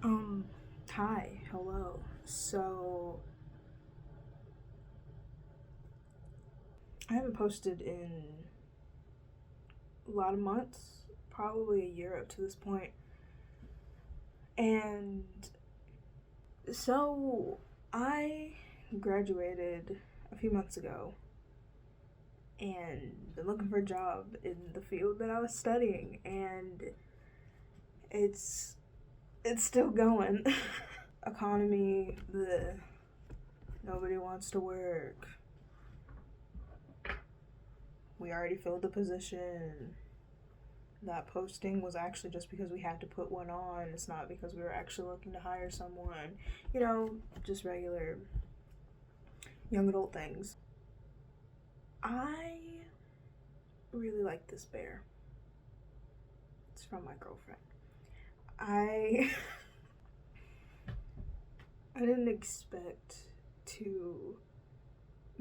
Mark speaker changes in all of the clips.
Speaker 1: Um, Hi, hello. So, I haven't posted in a lot of months, probably a year up to this point. And so, I graduated a few months ago and been looking for a job in the field that I was studying, and it's it's still going. Economy, the nobody wants to work. We already filled the position. That posting was actually just because we had to put one on. It's not because we were actually looking to hire someone. Just regular young adult things. I really like this bear. It's from my girlfriend. I I didn't expect to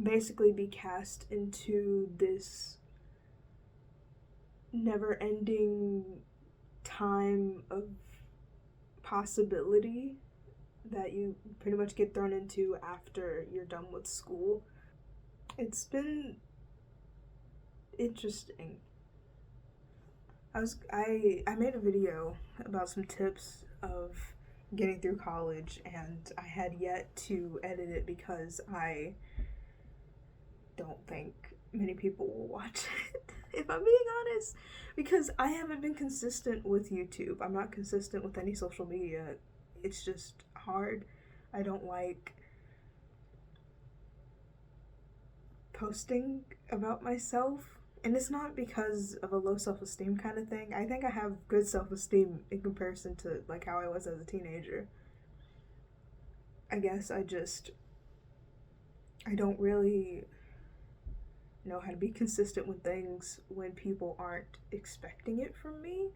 Speaker 1: basically be cast into this never-ending time of possibility that you pretty much get thrown into after you're done with school. It's been interesting. I made a video about some tips of getting through college, and I had yet to edit it because I don't think many people will watch it. If I'm being honest, because I haven't been consistent with YouTube. I'm not consistent with any social media. It's just hard. I don't like posting about myself, and it's not because of a low self-esteem kind of thing. I think I have good self-esteem in comparison to like how I was as a teenager. I guess I don't really know how to be consistent with things when people aren't expecting it from me.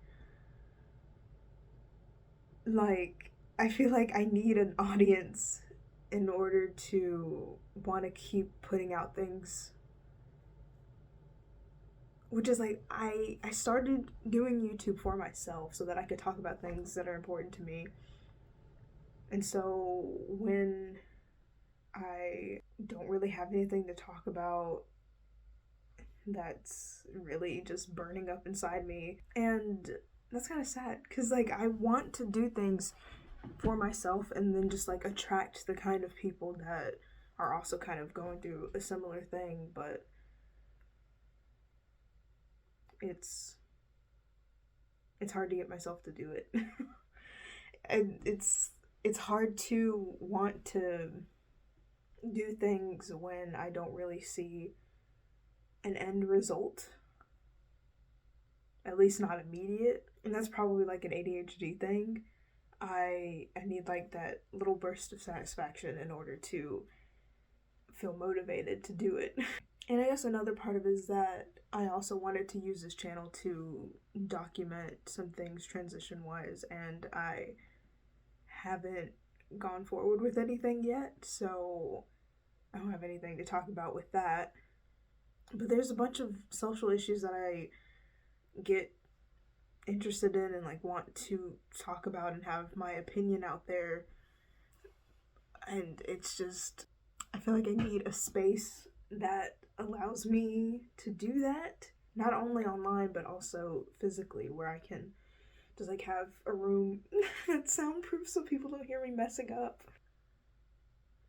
Speaker 1: Like, I feel like I need an audience in order to want to keep putting out things, which is like I started doing YouTube for myself so that I could talk about things that are important to me. And so when I don't really have anything to talk about that's really just burning up inside me, and that's kind of sad cuz like I want to do things for myself and then just like attract the kind of people that are also kind of going through a similar thing, but it's it's hard to get myself to do it. And it's hard to want to do things when I don't really see an end result, at least not immediate. And that's probably like an ADHD thing. I need like that little burst of satisfaction in order to feel motivated to do it. And I guess another part of it is that I also wanted to use this channel to document some things transition wise, and I haven't gone forward with anything yet, so I don't have anything to talk about with that. But there's a bunch of social issues that I get interested in and like want to talk about and have my opinion out there. And it's just, I feel like I need a space that allows me to do that, not only online but also physically, where I can just like have a room that's soundproof so people don't hear me messing up.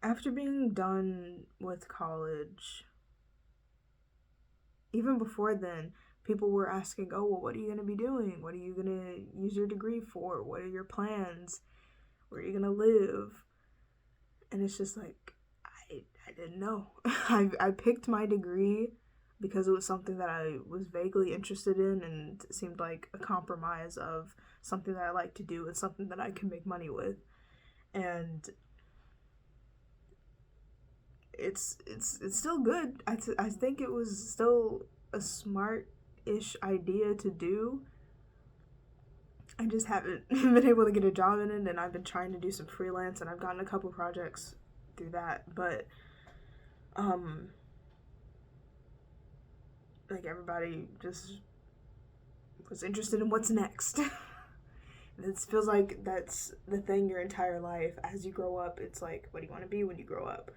Speaker 1: After being done with college, even before then, people were asking, "Oh, well, what are you going to be doing? What are you going to use your degree for? What are your plans? Where are you going to live?" And it's just like, I didn't know. I picked my degree because it was something that I was vaguely interested in and it seemed like a compromise of something that I like to do and something that I can make money with. And it's still good. I think it was still a smart-ish idea to do. I just haven't been able to get a job in it, and I've been trying to do some freelance, and I've gotten a couple projects through that. But um, like everybody just was interested in what's next. It feels like that's the thing your entire life. As you grow up, it's like, what do you want to be when you grow up?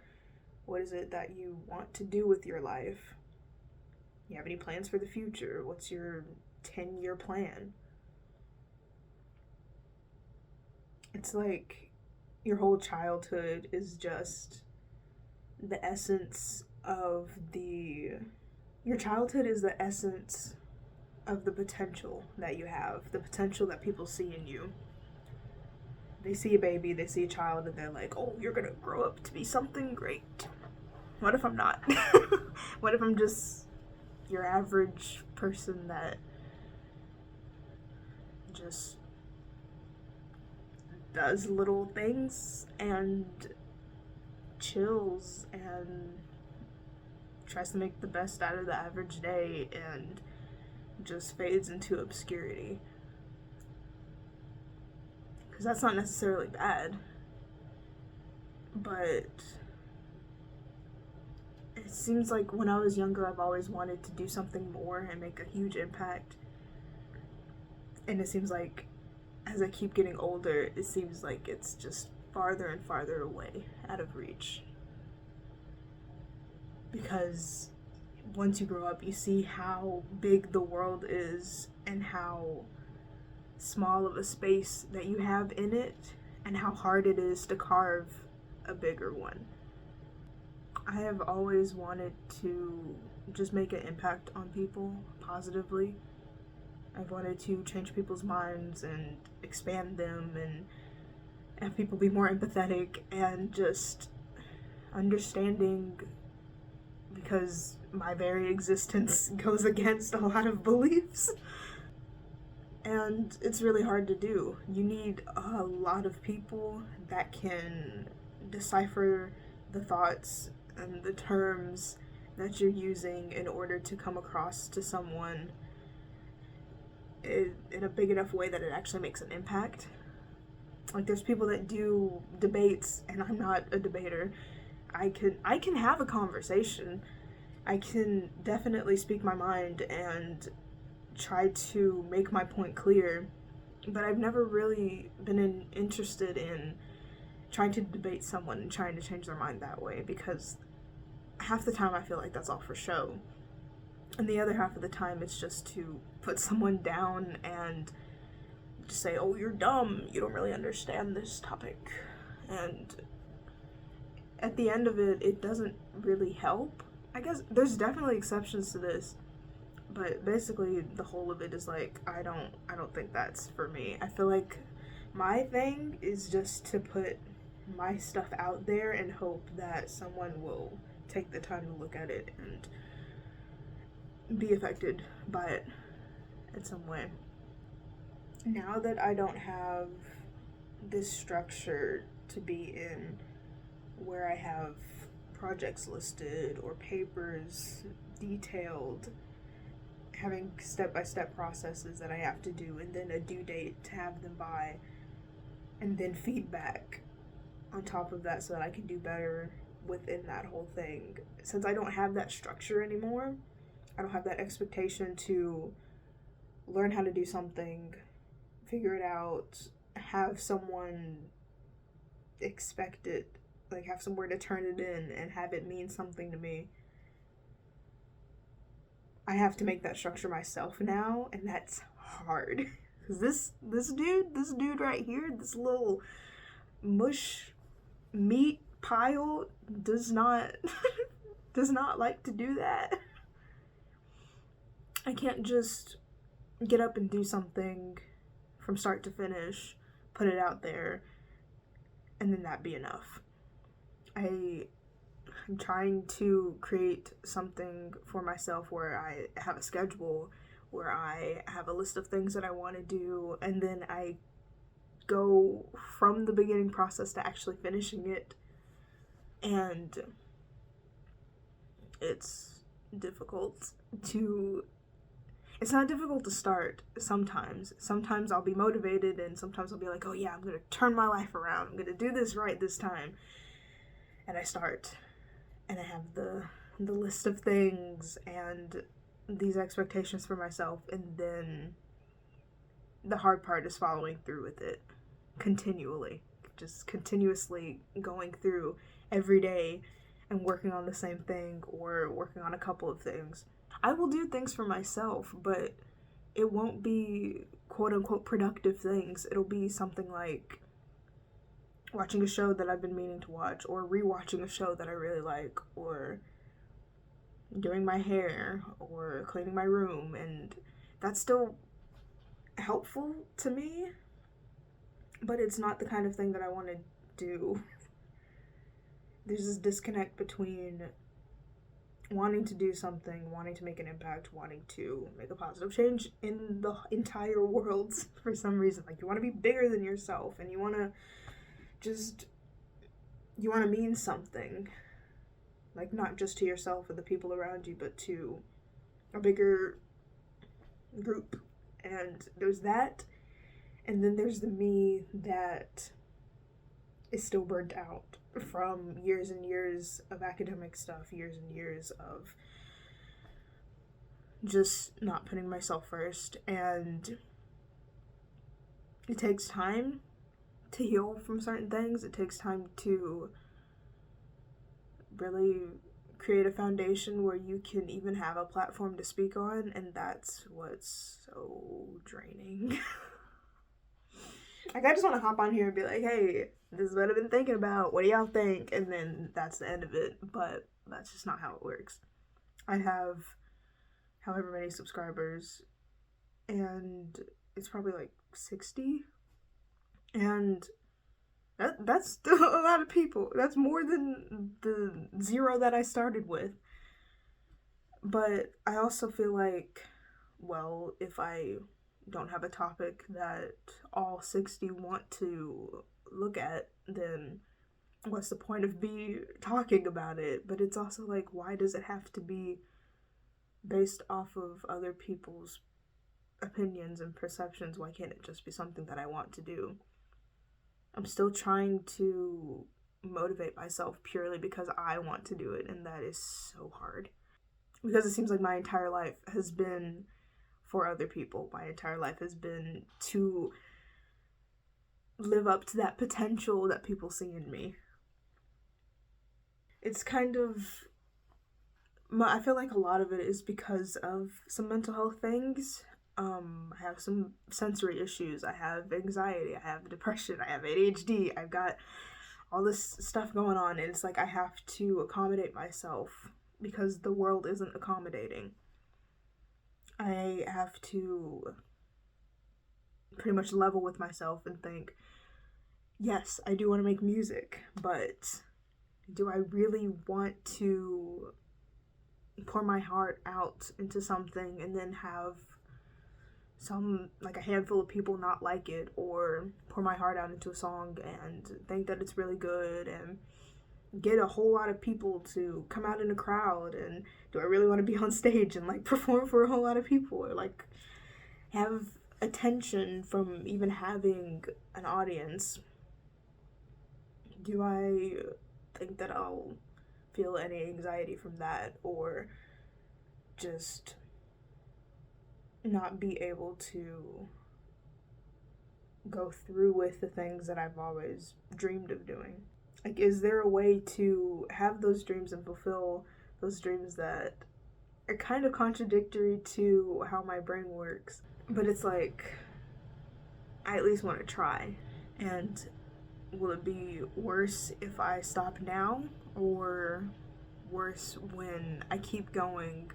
Speaker 1: What is it that you want to do with your life? You have any plans for the future? What's your 10-year plan? It's like your whole childhood is just the essence of the. Your childhood is the essence of the potential that you have, the potential that people see in you. They see a baby, they see a child, and they're like, oh, you're gonna grow up to be something great. What if I'm not? What if I'm just your average person that just does little things and chills and tries to make the best out of the average day and just fades into obscurity? Because that's not necessarily bad, but it seems like when I was younger, I've always wanted to do something more and make a huge impact. And it seems like as I keep getting older, it seems like it's just farther and farther away, out of reach. Because once you grow up, you see how big the world is and how small of a space that you have in it, and how hard it is to carve a bigger one. I have always wanted to just make an impact on people positively. I've wanted to change people's minds and expand them and have people be more empathetic and just understanding, because my very existence goes against a lot of beliefs. And it's really hard to do. You need a lot of people that can decipher the thoughts and the terms that you're using in order to come across to someone in a big enough way that it actually makes an impact. Like, there's people that do debates, and I'm not a debater. I can have a conversation. I can definitely speak my mind and try to make my point clear, but I've never really been interested in trying to debate someone and trying to change their mind that way, because half the time I feel like that's all for show, and the other half of the time it's just to put someone down and just say, oh, you're dumb, you don't really understand this topic. And at the end of it, it doesn't really help. I guess there's definitely exceptions to this, but basically the whole of it is like, I don't think that's for me. I feel like my thing is just to put my stuff out there and hope that someone will take the time to look at it and be affected by it in some way. Now that I don't have this structure to be in, where I have projects listed or papers detailed, having step-by-step processes that I have to do, and then a due date to have them by, and then feedback on top of that so that I can do better within that whole thing. Since I don't have that structure anymore, I don't have that expectation to learn how to do something, figure it out, have someone expect it, like have somewhere to turn it in and have it mean something to me. I have to make that structure myself now, and that's hard. Because this dude right here, this little mush meat pile does not does not like to do that. I can't just get up and do something from start to finish, put it out there, and then that be enough. I'm trying to create something for myself where I have a schedule, where I have a list of things that I want to do, and then I go from the beginning process to actually finishing it. And it's difficult to... It's not difficult to start sometimes. Sometimes I'll be motivated, and sometimes I'll be like, oh yeah, I'm going to turn my life around. I'm going to do this right this time. And I start, and I have the list of things and these expectations for myself, and then the hard part is following through with it continually. Just continuously going through every day and working on the same thing or working on a couple of things. I will do things for myself, but it won't be quote unquote productive things. It'll be something like watching a show that I've been meaning to watch, or rewatching a show that I really like, or doing my hair, or cleaning my room, and that's still helpful to me, but it's not the kind of thing that I want to do. There's this disconnect between wanting to do something, wanting to make an impact, wanting to make a positive change in the entire world for some reason. Like, you want to be bigger than yourself, and you want to mean something. Like, not just to yourself or the people around you, but to a bigger group. And there's that, and then there's the me that is still burnt out from years and years of academic stuff, years and years of just not putting myself first. And it takes time to heal from certain things. It takes time to really create a foundation where you can even have a platform to speak on, and that's what's so draining. Like, I just want to hop on here and be like, hey, this is what I've been thinking about. What do y'all think? And then that's the end of it. But that's just not how it works. I have however many subscribers, and it's probably like 60. And that's still a lot of people. That's more than the 0 that I started with. But I also feel like, well, if I don't have a topic that all 60 want to look at, then what's the point of me talking about it? But it's also like, why does it have to be based off of other people's opinions and perceptions? Why can't it just be something that I want to do? I'm still trying to motivate myself purely because I want to do it, and that is so hard. Because it seems like my entire life has been for other people. My entire life has been to live up to that potential that people see in me. It's kind of, I feel like a lot of it is because of some mental health things. I have some sensory issues. I have anxiety. I have depression. I have ADHD. I've got all this stuff going on, and it's like I have to accommodate myself because the world isn't accommodating. I have to pretty much level with myself and think, yes, I do want to make music, but do I really want to pour my heart out into something and then have a handful of people not like it, or pour my heart out into a song and think that it's really good and get a whole lot of people to come out in a crowd, and do I really want to be on stage and like perform for a whole lot of people, or like have attention from even having an audience? Do I think that I'll feel any anxiety from that, or just not be able to go through with the things that I've always dreamed of doing? Like, is there a way to have those dreams and fulfill those dreams that are kind of contradictory to how my brain works? But it's like, I at least want to try. And will it be worse if I stop now, or worse when I keep going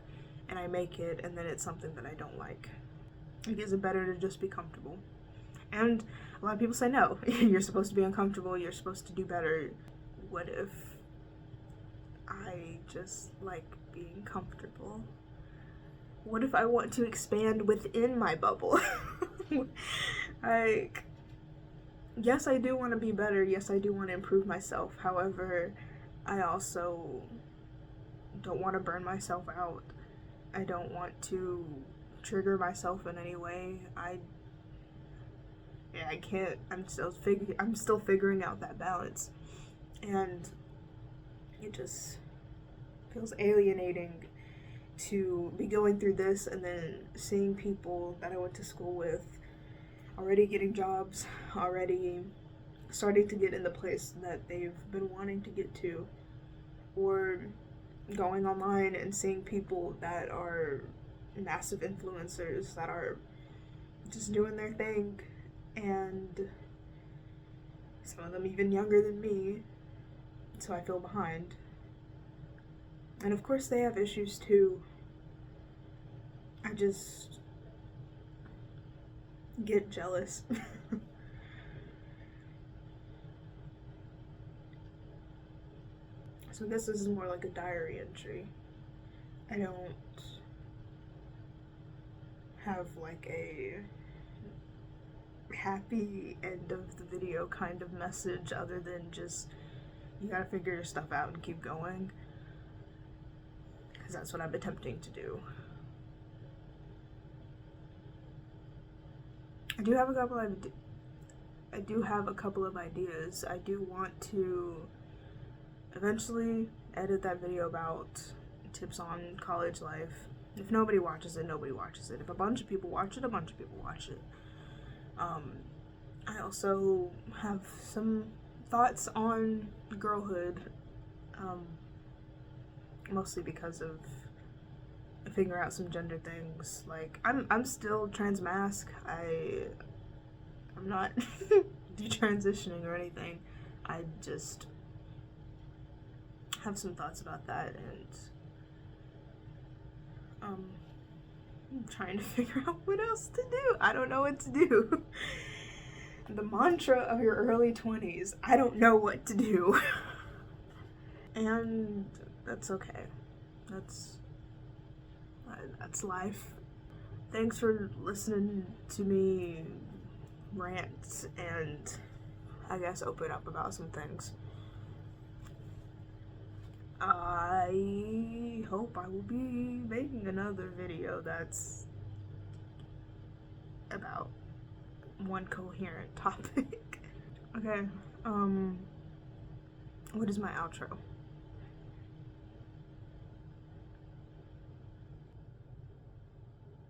Speaker 1: and I make it and then it's something that I don't like? Like, is it better to just be comfortable? And a lot of people say no. You're supposed to be uncomfortable. You're supposed to do better. What if I just like being comfortable? What if I want to expand within my bubble? Like, yes, I do want to be better. Yes, I do want to improve myself. However, I also don't want to burn myself out. I don't want to trigger myself in any way. I can't. I'm still figuring out that balance, and it just feels alienating to be going through this and then seeing people that I went to school with already getting jobs, already starting to get in the place that they've been wanting to get to, or going online and seeing people that are massive influencers that are just doing their thing, and some of them even younger than me, so I feel behind. And of course they have issues too. I just get jealous. So I guess this is more like a diary entry. I don't have like a happy end of the video kind of message other than just you gotta figure your stuff out and keep going, because that's what I'm attempting to do. I do have a couple of ideas. I do want to eventually edit that video about tips on college life. If nobody watches it, nobody watches it. If a bunch of people watch it, a bunch of people watch it. I also have some thoughts on girlhood, mostly because of figuring out some gender things. Like, I'm still trans-masc. I'm not detransitioning or anything. I just have some thoughts about that, and I'm trying to figure out what else to do. I don't know what to do. The mantra of your early 20s, I don't know what to do. And that's okay. That's life. Thanks for listening to me rant and I guess open up about some things. I hope I will be making another video that's about one coherent topic. Okay, what is my outro?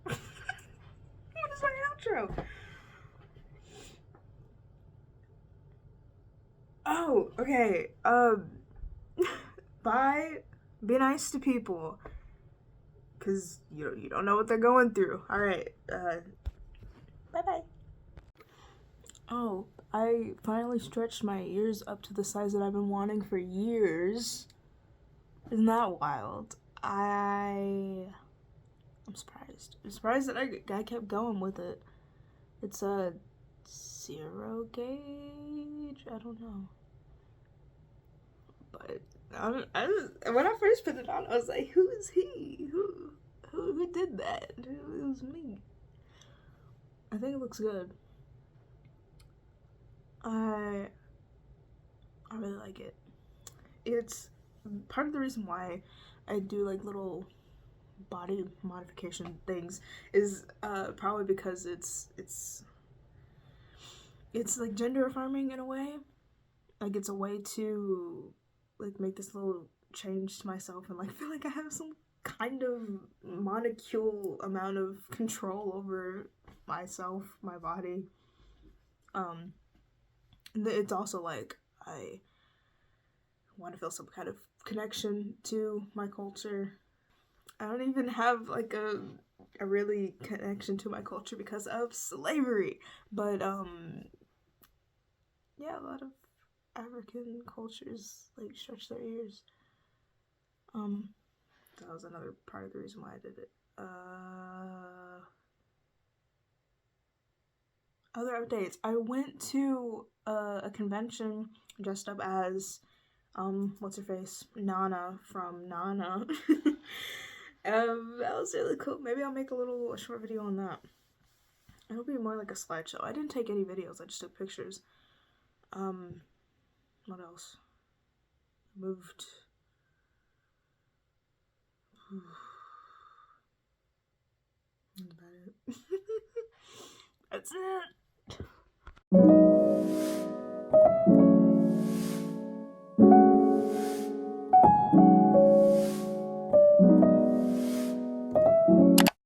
Speaker 1: What is my outro? Oh, okay, bye, be nice to people, because you don't know what they're going through. Alright, bye-bye. Oh, I finally stretched my ears up to the size that I've been wanting for years. Isn't that wild? I'm surprised. I'm surprised that I kept going with it. It's a 0 gauge? I don't know. But when I first put it on, I was like, who is he? Who did that? It was me. I think it looks good. I really like it. It's part of the reason why I do like little body modification things is probably because it's like gender affirming in a way. Like, it's a way to like make this little change to myself and like feel like I have some kind of molecule amount of control over myself, my body. It's also like I want to feel some kind of connection to my culture. I don't even have like a really connection to my culture because of slavery, but yeah, a lot of African cultures like stretch their ears. That was another part of the reason why I did it. Other updates. I went to a convention dressed up as what's her face? Nana from Nana. That was really cool. Maybe I'll make a short video on that. It'll be more like a slideshow. I didn't take any videos, I just took pictures. What else? Moved. That's about it. That's it.